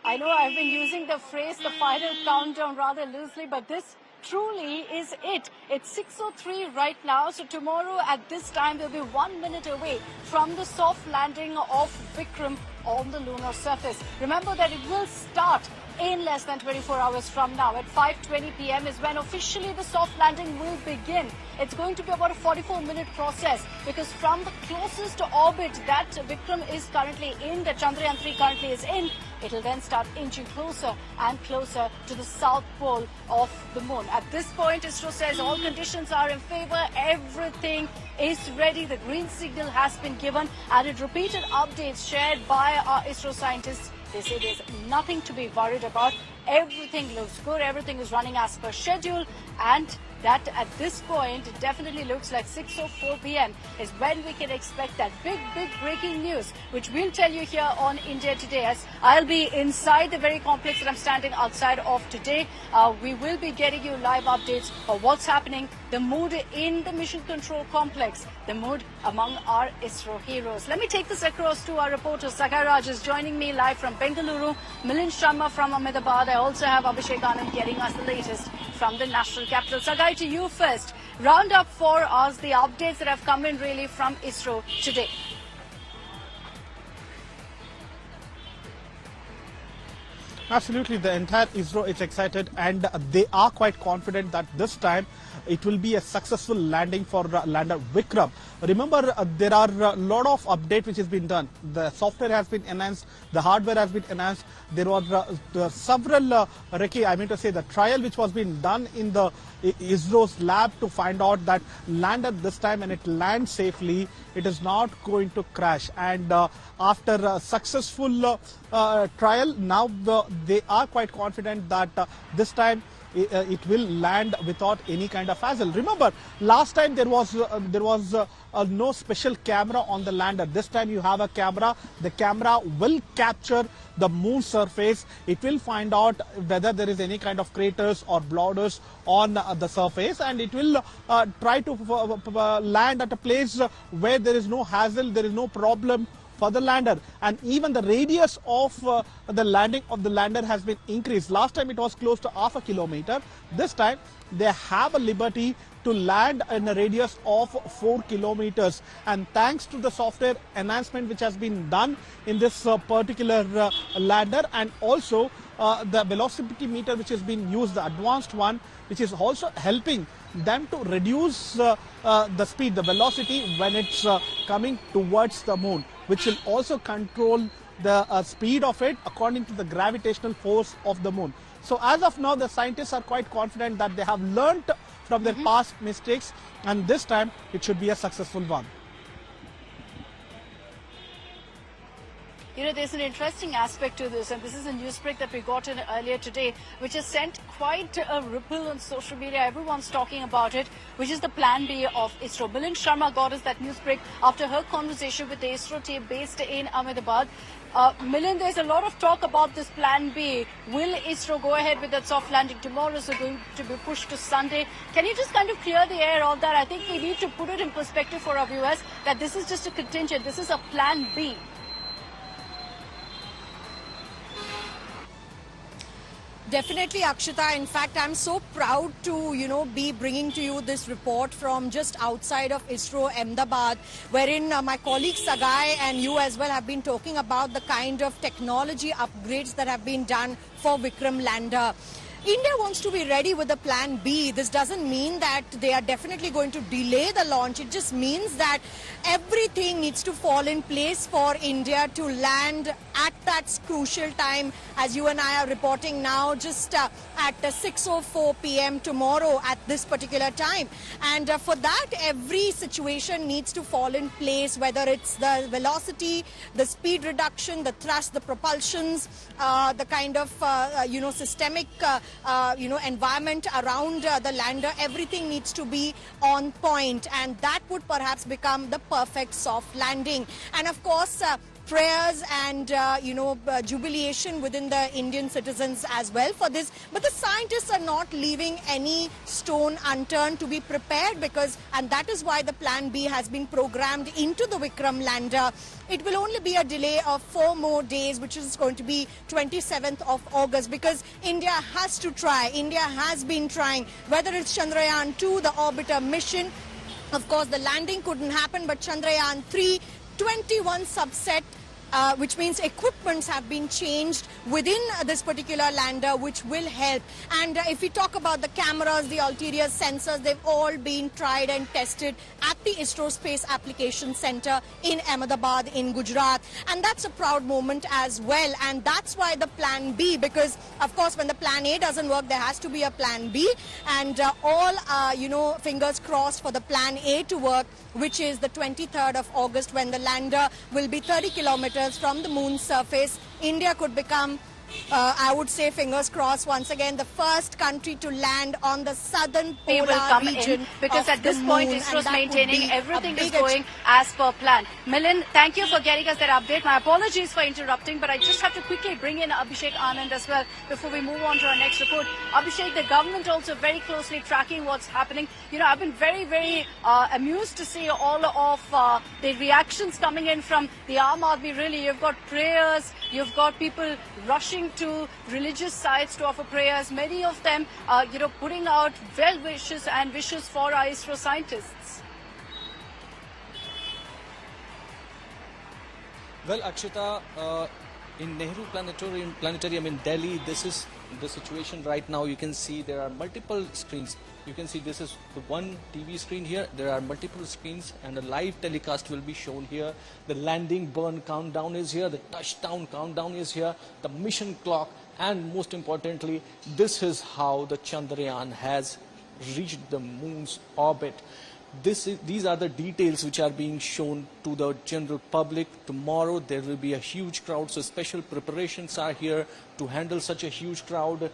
I know I've been using the phrase the final countdown rather loosely, but this truly is it. It's 6:03 right now, so tomorrow at this time we'll be 1 minute away from the soft landing of Vikram on the lunar surface. Remember that it will start in less than 24 hours from now. At 5:20 p.m. is when officially the soft landing will begin. It's going to be about a 44-minute process because from the closest orbit that Vikram is currently in, that Chandrayaan 3 currently is in, it'll then start inching closer and closer to the south pole of the moon. At this point, Isro says all conditions are in favor. Everything is ready. The green signal has been given, and in repeated updates shared by our Isro scientists, they say there's nothing to be worried about. Everything looks good. Everything is running as per schedule, and that at this point, it definitely looks like 6:04 p.m. is when we can expect that big breaking news, which we'll tell you here on India Today. As I'll be inside the very complex that I'm standing outside of today, we will be getting you live updates of what's happening, the mood in the mission control complex, the mood among our Isro heroes. Let me take this across to our reporter. Sagai Raj is joining me live from Bengaluru, Milind Sharma from Ahmedabad. I also have Abhishek Anand getting us the latest from the national capital. Sagai, to you first. Round up for us the updates that have come in really from Isro today. Absolutely, the entire Isro is excited, and they are quite confident that this time it will be a successful landing for lander Vikram. Remember, there are a lot of update which has been done. The software has been enhanced, the hardware has been enhanced. There were several the trial which was being done in the Isro's lab to find out that lander this time, and it lands safely, it is not going to crash. And after a successful trial, now they are quite confident that this time it will land without any kind of hassle. Remember, last time there was no special camera on the lander. This time you have a camera. The camera will capture the moon surface. It will find out whether there is any kind of craters or boulders on the surface, and it will try to land at a place where there is no hassle, there is no problem for the lander. And even the radius of the landing of the lander has been increased. Last time it was close to half a kilometer. This time they have a liberty to land in a radius of 4 kilometers. And thanks to the software enhancement which has been done in this particular lander, and also the velocity meter which has been used, the advanced one, which is also helping them to reduce the speed, the velocity when it's coming towards the moon, which will also control the speed of it according to the gravitational force of the moon. So as of now, the scientists are quite confident that they have learned from their past mistakes, and this time it should be a successful one. You know, there's an interesting aspect to this, and this is a news break that we got in earlier today, which has sent quite a ripple on social media. Everyone's talking about it, which is the plan B of Isro. Milind Sharma got us that news break after her conversation with the Isro team based in Ahmedabad. Milind, there's a lot of talk about this plan B. Will Isro go ahead with that soft landing tomorrow? Is it going to be pushed to Sunday? Can you just kind of clear the air on that? I think we need to put it in perspective for our viewers that this is just a contingent. This is a plan B. Definitely, Akshita. In fact, I'm so proud to, be bringing to you this report from just outside of Isro, Ahmedabad, wherein my colleague Sagai and you as well have been talking about the kind of technology upgrades that have been done for Vikram lander. India wants to be ready with a plan B. This doesn't mean that they are definitely going to delay the launch. It just means that everything needs to fall in place for India to land at that crucial time, as you and I are reporting now, just at 6:04 p.m. tomorrow at this particular time. And for that, every situation needs to fall in place, whether it's the velocity, the speed reduction, the thrust, the propulsions, the kind of, systemic environment around the lander. Everything needs to be on point, and that would perhaps become the perfect soft landing. And of course, prayers and, jubilation within the Indian citizens as well for this. But the scientists are not leaving any stone unturned to be prepared and that is why the plan B has been programmed into the Vikram lander. It will only be a delay of 4 more days, which is going to be 27th of August, because India has to try. India has been trying, whether it's Chandrayaan 2, the orbiter mission. Of course, the landing couldn't happen, but Chandrayaan 3, 21 subset, which means equipments have been changed within this particular lander, which will help. And if we talk about the cameras, the ulterior sensors, they've all been tried and tested at the Isro Space Application Center in Ahmedabad in Gujarat. And that's a proud moment as well. And that's why the plan B, because of course when the plan A doesn't work, there has to be a plan B. And fingers crossed for the plan A to work, which is the 23rd of August, when the lander will be 30 kilometers from the moon's surface. India could become, I would say, fingers crossed, once again, the first country to land on the southern polar region. Because at this point, ISRO is maintaining everything is going as per plan. Milind, thank you for getting us that update. My apologies for interrupting, but I just have to quickly bring in Abhishek Anand as well before we move on to our next report. Abhishek, the government also very closely tracking what's happening. I've been very, very amused to see all of the reactions coming in from the Aam Aadmi. Really, you've got prayers, you've got people rushing to religious sites to offer prayers. Many of them, putting out well wishes and wishes for our ISRO scientists. Well, Akshita, in Nehru Planetarium in Delhi, this is the situation right now. You can see there are multiple screens. You can see this is the one TV screen here. There are multiple screens and a live telecast will be shown here. The landing burn countdown is here. The touchdown countdown is here. The mission clock, and most importantly, this is how the Chandrayaan has reached the moon's orbit. These are the details which are being shown to the general public. Tomorrow there will be a huge crowd, so special preparations are here to handle such a huge crowd.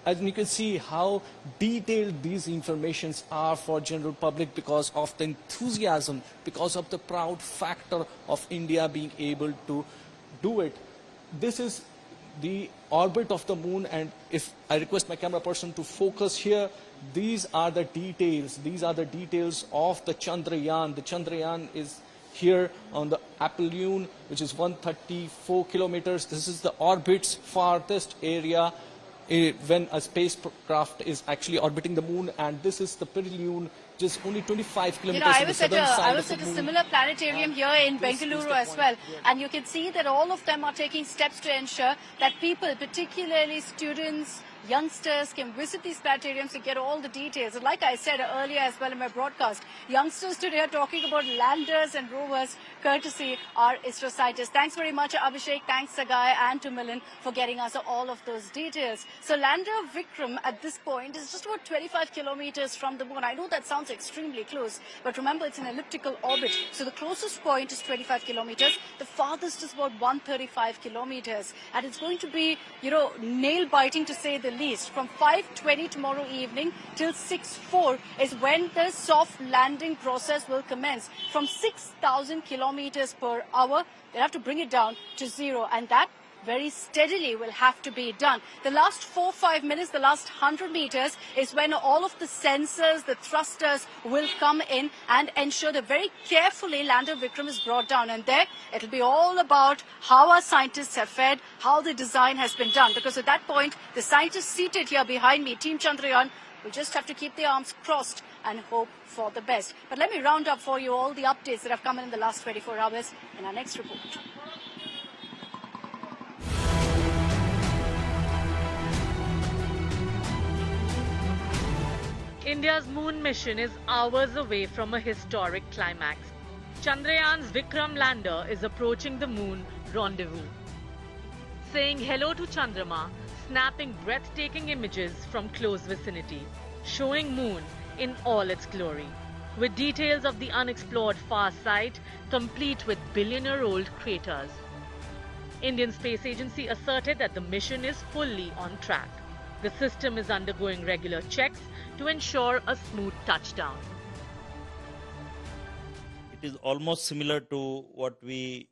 And you can see how detailed these informations are for general public because of the enthusiasm, because of the proud factor of India being able to do it. This is the orbit of the moon, and if I request my camera person to focus here, these are the details. These are the details of the Chandrayaan. The Chandrayaan is here on the aphelion, which is 134 kilometers. This is the orbit's farthest area when a spacecraft is actually orbiting the moon, and this is the perihelion, just only 25 kilometers on the southern side of the moon. I was at a similar planetarium here in Bengaluru as well, and you can see that all of them are taking steps to ensure that people, particularly students, youngsters, can visit these planetariums to get all the details. And like I said earlier as well in my broadcast, youngsters today are talking about landers and rovers, courtesy our ISRO scientists. Thanks very much, Abhishek. Thanks, Sagai, and to Milind for getting us all of those details. So lander Vikram at this point is just about 25 kilometers from the moon. I know that sounds extremely close, but remember it's an elliptical orbit. So the closest point is 25 kilometers. The farthest is about 135 kilometers. And it's going to be, nail-biting to say the least. From 5:20 tomorrow evening till 6:04 is when the soft landing process will commence. From 6,000 kilometers per hour, they'll have to bring it down to 0, and that very steadily will have to be done. The last 4-5 minutes, the last 100 meters is when all of the sensors, the thrusters will come in and ensure that very carefully lander Vikram is brought down. And there, it'll be all about how our scientists have fared, how the design has been done. Because at that point, the scientists seated here behind me, Team Chandrayaan, will just have to keep their arms crossed and hope for the best. But let me round up for you all the updates that have come in the last 24 hours in our next report. India's moon mission is hours away from a historic climax. Chandrayaan's Vikram lander is approaching the moon rendezvous. Saying hello to Chandrama, snapping breathtaking images from close vicinity, showing moon in all its glory, with details of the unexplored far side, complete with billion-year-old craters. Indian Space Agency asserted that the mission is fully on track. The system is undergoing regular checks to ensure a smooth touchdown. It is almost similar to what we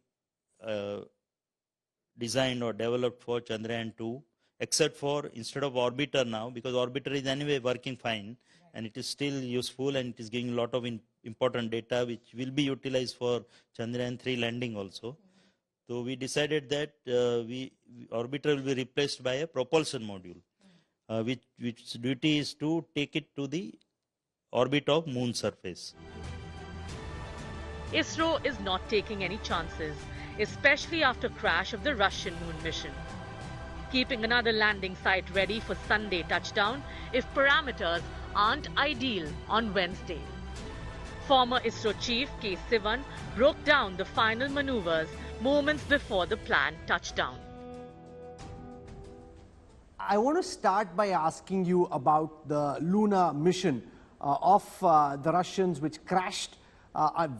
designed or developed for Chandrayaan 2, except for instead of orbiter now, because orbiter is anyway working fine and it is still useful and it is giving a lot of important data which will be utilized for Chandrayaan 3 landing also. So we decided that orbiter will be replaced by a propulsion module, which duty is to take it to the orbit of moon surface. ISRO is not taking any chances, especially after crash of the Russian moon mission. Keeping another landing site ready for Sunday touchdown if parameters aren't ideal on Wednesday. Former ISRO chief K. Sivan broke down the final maneuvers moments before the planned touchdown. I want to start by asking you about the lunar mission of the Russians, which crashed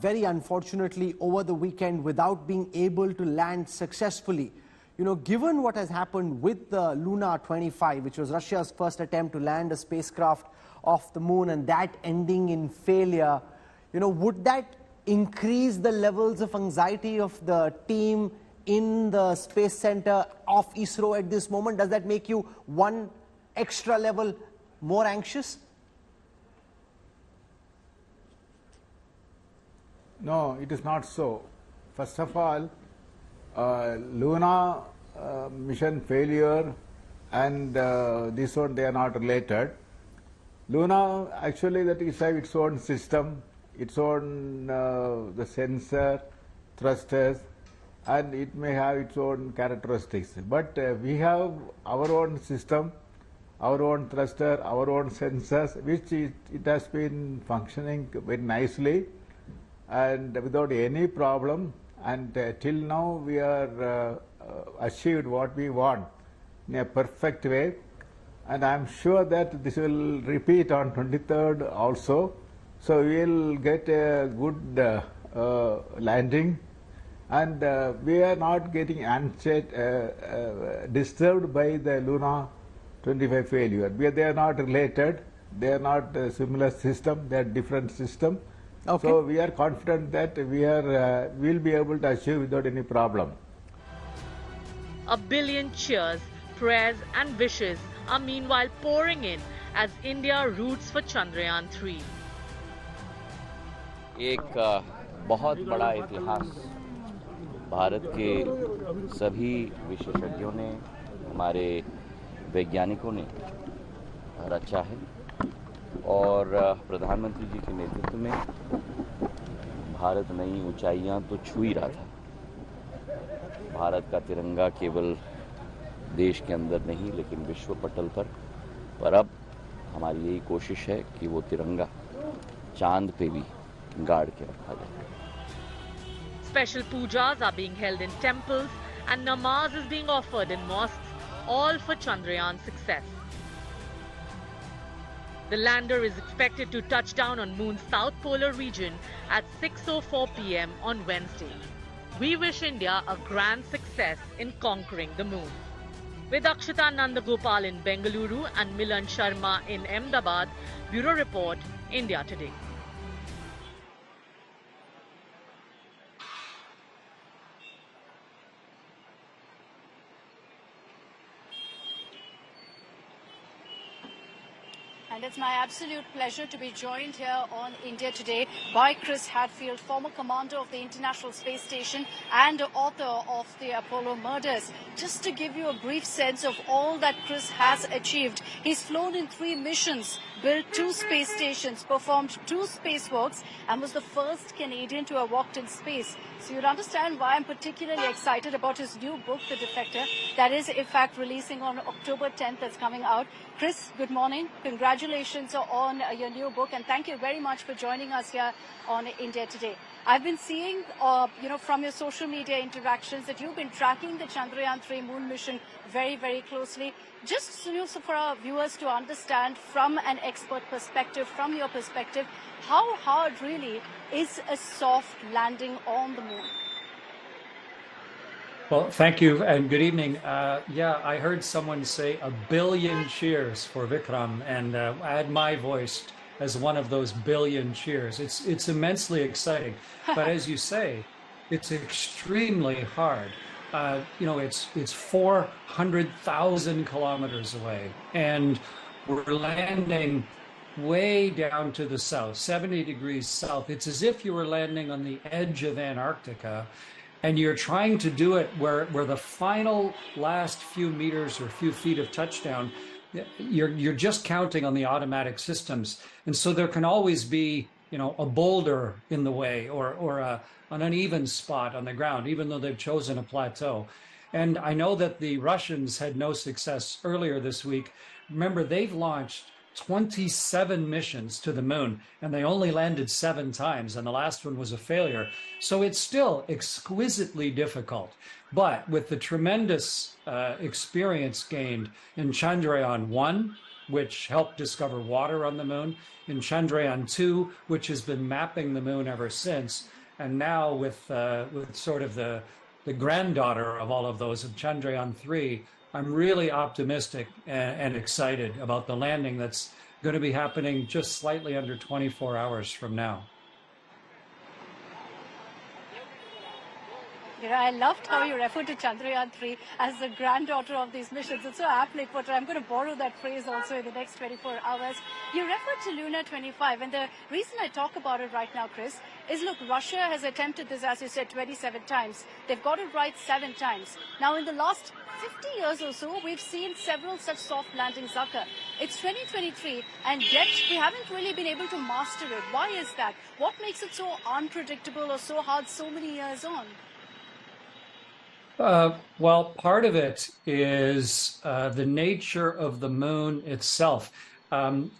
very unfortunately over the weekend without being able to land successfully. You know, given what has happened with the Lunar 25, which was Russia's first attempt to land a spacecraft off the moon and that ending in failure, you know, would that increase the levels of anxiety of the team in the Space Center of ISRO at this moment? Does that make you one extra level more anxious? No, it is not so. First of all, Luna mission failure and this one, they are not related. Luna actually that is have its own system, its own the sensor, thrusters, and it may have its own characteristics. But we have our own system, our own thruster, our own sensors, which it has been functioning very nicely and without any problem, and till now we are achieved what we want in a perfect way, and I am sure that this will repeat on 23rd also, so we will get a good landing, and we are not getting disturbed by the Luna 25 failure. They are not related, they are not a similar system, they are different system. Okay. So we are confident that we will be able to achieve without any problem. A billion cheers, prayers and wishes are meanwhile pouring in as India roots for Chandrayaan 3. एक बहुत बड़ा इतिहास भारत के सभी विशेषज्ञों ने, हमारे वैज्ञानिकों ने रचा है और प्रधानमंत्री जी के नेतृत्व में भारत नई ऊंचाइयां तो छू ही रहा था। भारत का तिरंगा केवल देश के अंदर नहीं लेकिन विश्व पटल पर अब हमारी यही कोशिश है कि वो तिरंगा चांद पे भी गाड़ के रखा जाए। Special pujas are being held in temples and namaz is being offered in mosques, all for Chandrayaan's success. The lander is expected to touch down on Moon's south polar region at 6:04 p.m. on Wednesday. We wish India a grand success in conquering the moon. With Akshita Nandagopal in Bengaluru and Milan Sharma in Ahmedabad, Bureau Report, India Today. And it's my absolute pleasure to be joined here on India Today by Chris Hadfield, former commander of the International Space Station and author of the Apollo murders. Just to give you a brief sense of all that Chris has achieved, he's flown in 3 missions, built 2 space stations, performed 2 spacewalks, and was the first Canadian to have walked in space. So you'd understand why I'm particularly excited about his new book, The Defector, that is, in fact, releasing on October 10th. That's coming out. Chris, good morning. Congratulations on your new book, and thank you very much for joining us here on India Today. I've been seeing, from your social media interactions that you've been tracking the Chandrayaan 3 moon mission very, very closely. Just so for our viewers to understand from an expert perspective, from your perspective, how hard really is a soft landing on the moon? Well, thank you and good evening. Yeah, I heard someone say 1 billion cheers for Vikram, and add my voice as one of those billion cheers. It's immensely exciting. But as you say, It's extremely hard. You know, it's 400,000 kilometers away, and we're landing way down to the south, 70 degrees south. It's as if you were landing on the edge of Antarctica, and you're trying to do it where the final last few meters or few feet of touchdown, you're just counting on the automatic systems. And so there can always be, you know, a boulder in the way or an uneven spot on the ground, even though they've chosen a plateau. And I know that the Russians had no success earlier this week. Remember, they've launched 27 missions to the moon, and they only landed 7 times, and the last one was a failure. So it's still exquisitely difficult. But with the tremendous experience gained in Chandrayaan 1, which helped discover water on the moon, in Chandrayaan 2, which has been mapping the moon ever since, and now with sort of the granddaughter of all of those, of Chandrayaan 3, I'm really optimistic and excited about the landing that's going to be happening just slightly under 24 hours from now. You know, I loved how you referred to Chandrayaan 3 as the granddaughter of these missions. It's so aptly put. I'm going to borrow that phrase also in the next 24 hours. You referred to Lunar 25, and the reason I talk about it right now, Chris, is look, Russia has attempted this, as you said, 27 times. They've got it right 7 times. Now, in the last 50 years or so, we've seen several such soft landings occur. It's 2023, and yet we haven't really been able to master it. Why is that? What makes it so unpredictable or so hard so many years on? Well, part of it is the nature of the moon itself.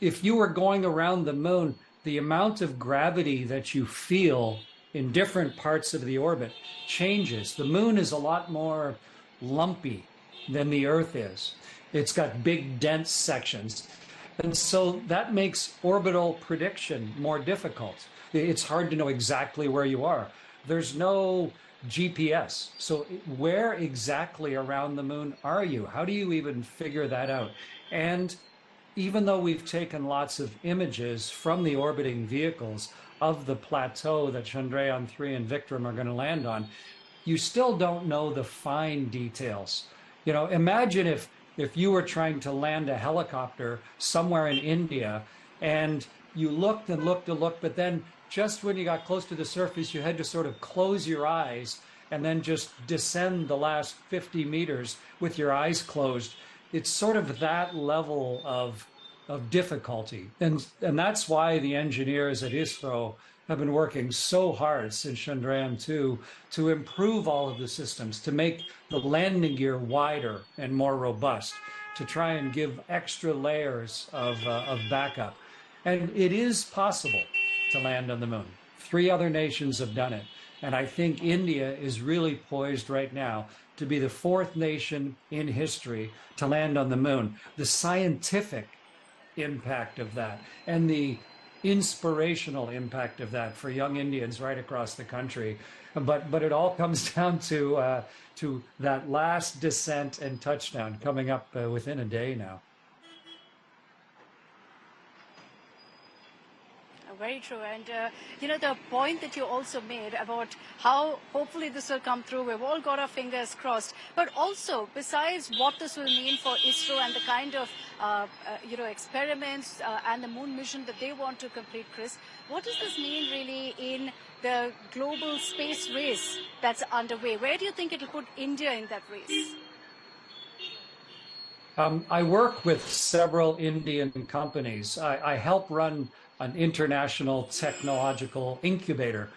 If you were going around the moon, the amount of gravity that you feel in different parts of the orbit changes. The moon is a lot more lumpy than the Earth is. It's got big, dense sections. And so that makes orbital prediction more difficult. It's hard to know exactly where you are. There's no GPS. So where exactly around the moon are you? How do you even figure that out? And even though we've taken lots of images from the orbiting vehicles of the plateau that Chandrayaan 3 and Vikram are going to land on, you still don't know the fine details. You know, imagine if you were trying to land a helicopter somewhere in India and you looked and looked and looked, but then just when you got close to the surface, you had to sort of close your eyes and then just descend the last 50 meters with your eyes closed. It's sort of that level of difficulty. And that's why the engineers at Isro have been working so hard since Chandrayaan 2 to improve all of the systems, to make the landing gear wider and more robust, to try and give extra layers of backup. And it is possible to land on the moon. 3 other nations have done it. And I think India is really poised right now to be the 4th nation in history to land on the moon. The scientific impact of that and the inspirational impact of that for young Indians right across the country. But it all comes down to that last descent and touchdown coming up within a day now. Very true. And, you know, the point that you also made about how hopefully this will come through, we've all got our fingers crossed. But also, besides what this will mean for ISRO and the kind of, you know, experiments and the moon mission that they want to complete, Chris, what does this mean really in the global space race that's underway? Where do you think it'll put India in that race? I work with several Indian companies. I help run an international technological incubator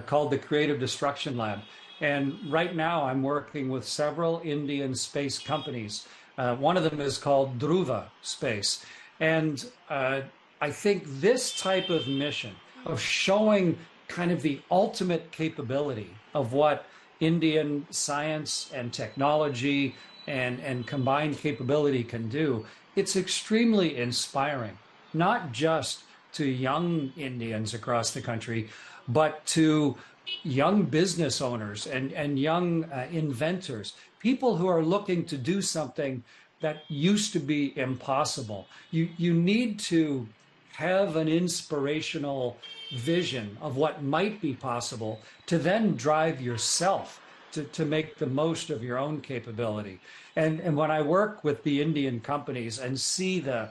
called the Creative Destruction Lab. And right now I'm working with several Indian space companies. One of them is called Dhruva Space. And I think this type of mission of showing kind of the ultimate capability of what Indian science and technology and combined capability can do, it's extremely inspiring, not just to young Indians across the country, but to young business owners and young inventors, people who are looking to do something that used to be impossible. You need to have an inspirational vision of what might be possible to then drive yourself to make the most of your own capability. And when I work with the Indian companies and see the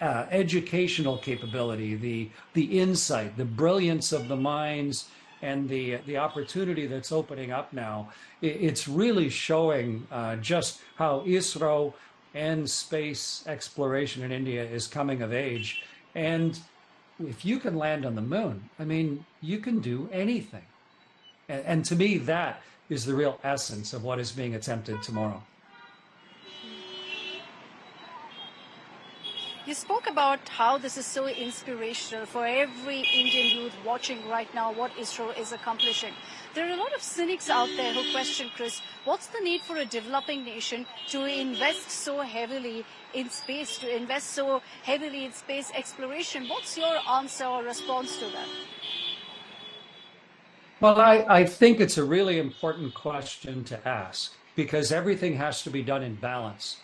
educational capability, the insight, the brilliance of the minds, and the opportunity that's opening up now, it's really showing just how Isro and space exploration in India is coming of age. And if you can land on the moon, I mean, you can do anything. And to me, that is the real essence of what is being attempted tomorrow. You spoke about how this is so inspirational for every Indian youth watching right now what Isro is accomplishing. There are a lot of cynics out there who question, Chris, what's the need for a developing nation to invest so heavily in space, to invest so heavily in space exploration? What's your answer or response to that? Well, I think it's a really important question to ask, because everything has to be done in balance.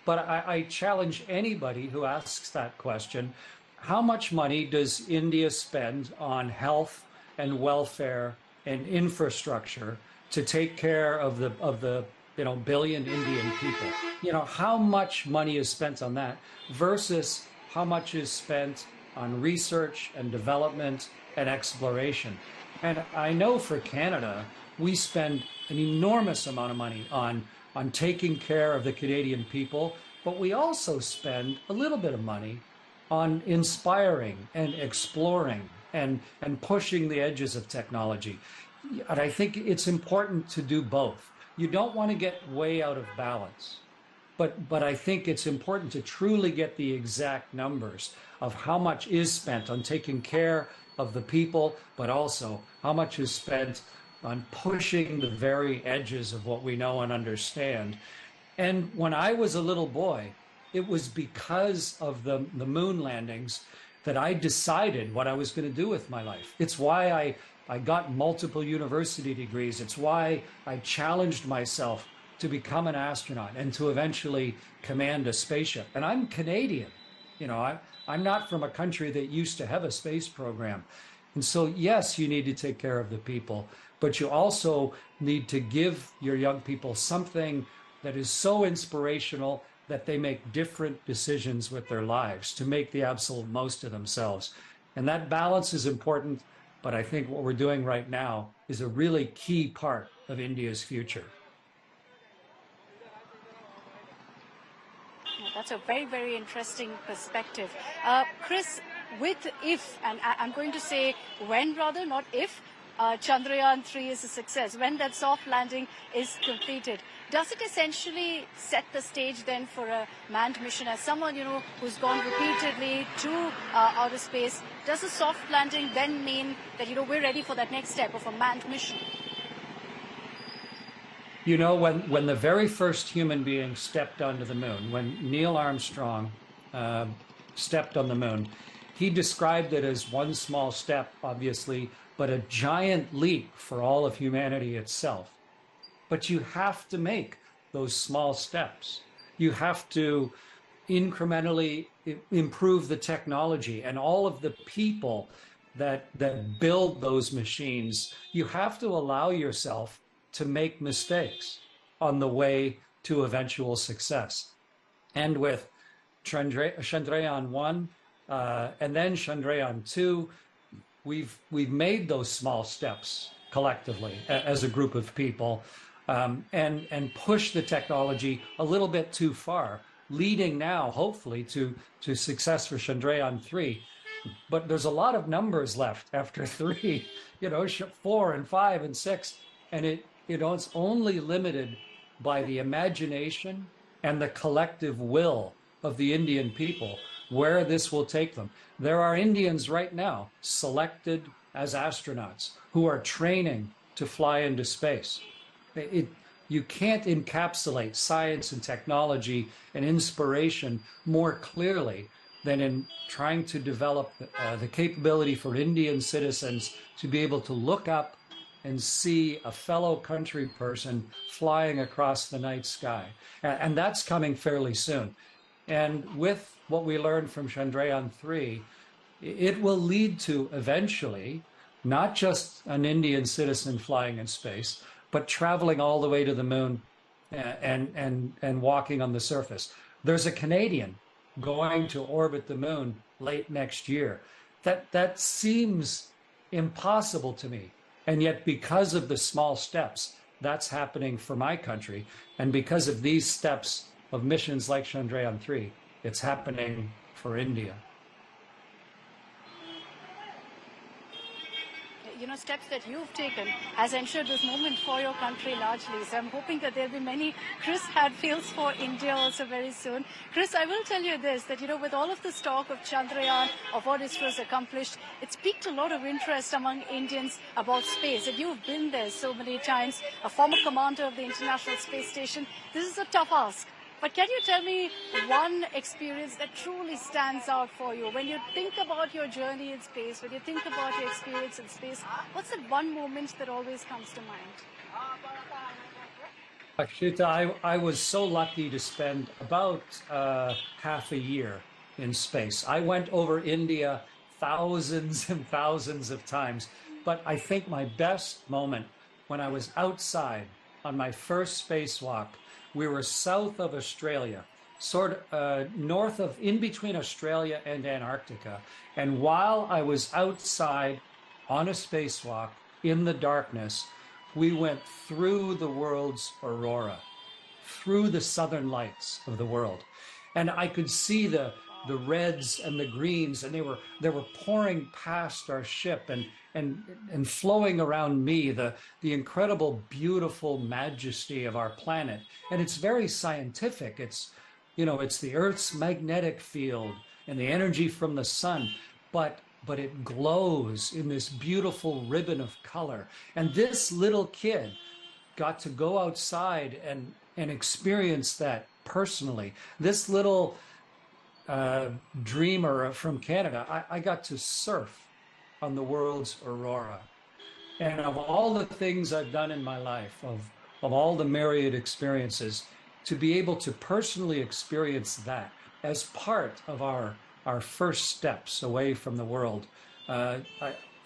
But I challenge anybody who asks that question: how much money does India spend on health and welfare and infrastructure to take care of the billion Indian people? How much money is spent on that versus how much is spent on research and development and exploration? And I know for Canada, we spend an enormous amount of money on taking care of the Canadian people, but we also spend a little bit of money on inspiring and exploring and pushing the edges of technology. And I think it's important to do both. You don't want to get way out of balance, but I think it's important to truly get the exact numbers of how much is spent on taking care of the people, but also how much is spent on pushing the very edges of what we know and understand. And when I was a little boy, it was because of the moon landings that I decided what I was going to do with my life. It's why I got multiple university degrees. It's why I challenged myself to become an astronaut and to eventually command a spaceship. And I'm Canadian. I'm not from a country that used to have a space program. And so, yes, you need to take care of the people, but you also need to give your young people something that is so inspirational that they make different decisions with their lives to make the absolute most of themselves. And that balance is important, but I think what we're doing right now is a really key part of India's future. That's a very, very interesting perspective. Chris, and I'm going to say when rather, not if, Chandrayaan 3 is a success, when that soft landing is completed, does it essentially set the stage then for a manned mission? As someone, who's gone repeatedly to outer space, does a soft landing then mean that, we're ready for that next step of a manned mission? When the very first human being stepped onto the moon, when Neil Armstrong stepped on the moon, he described it as one small step, obviously, but a giant leap for all of humanity itself. But you have to make those small steps. You have to incrementally improve the technology and all of the people that build those machines. You have to allow yourself to make mistakes on the way to eventual success. And with Chandrayaan 1 and then Chandrayaan 2, we've made those small steps collectively as a group of people and push the technology a little bit too far, leading now, hopefully, to success for Chandrayaan 3. But there's a lot of numbers left after 3, 4 and 5 and 6, and it's only limited by the imagination and the collective will of the Indian people where this will take them. There are Indians right now selected as astronauts who are training to fly into space. You can't encapsulate science and technology and inspiration more clearly than in trying to develop the capability for Indian citizens to be able to look up and see a fellow country person flying across the night sky. And that's coming fairly soon. And with what we learned from Chandrayaan 3, it will lead to eventually not just an Indian citizen flying in space, but traveling all the way to the moon and walking on the surface. There's a Canadian going to orbit the moon late next year. That seems impossible to me. And yet, because of the small steps, that's happening for my country. And because of these steps of missions like Chandrayaan 3, it's happening for India. You know, steps that you've taken has ensured this moment for your country largely. So I'm hoping that there'll be many Chris Hadfields for India also very soon. Chris, I will tell you this, that, you know, with all of this talk of Chandrayaan, of what Isro has accomplished, it's piqued a lot of interest among Indians about space. And you've been there so many times, a former commander of the International Space Station. This is a tough ask. But can you tell me one experience that truly stands out for you? When you think about your journey in space, when you think about your experience in space, what's that one moment that always comes to mind? Akshita, I was so lucky to spend about half a year in space. I went over India thousands and thousands of times, but I think my best moment when I was outside on my first spacewalk. We were south of Australia, sort of north of, in between Australia and Antarctica. And while I was outside on a spacewalk in the darkness, we went through the world's aurora, through the southern lights of the world. And I could see the reds and the greens, and they were pouring past our ship and flowing around me, the incredible, beautiful majesty of our planet. And it's very scientific. It's, you know, it's the Earth's magnetic field and the energy from the sun, but it glows in this beautiful ribbon of color. And this little kid got to go outside and experience that personally. This little dreamer from Canada, I got to surf on the world's aurora. And of all the things I've done in my life, of all the myriad experiences, to be able to personally experience that as part of our first steps away from the world,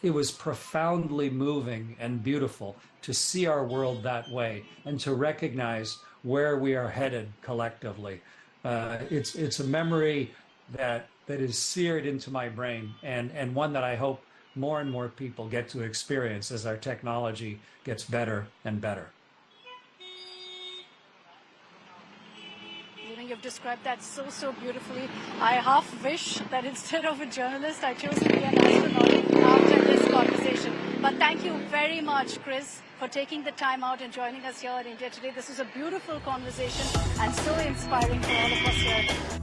it was profoundly moving and beautiful to see our world that way and to recognize where we are headed collectively. It's a memory that is seared into my brain, and one that I hope more and more people get to experience as our technology gets better and better. You know, you've described that so beautifully. I half wish that instead of a journalist, I chose to be an astronaut after this conversation. But thank you very much, Chris, for taking the time out and joining us here in India today. This was a beautiful conversation and so inspiring for all of us here.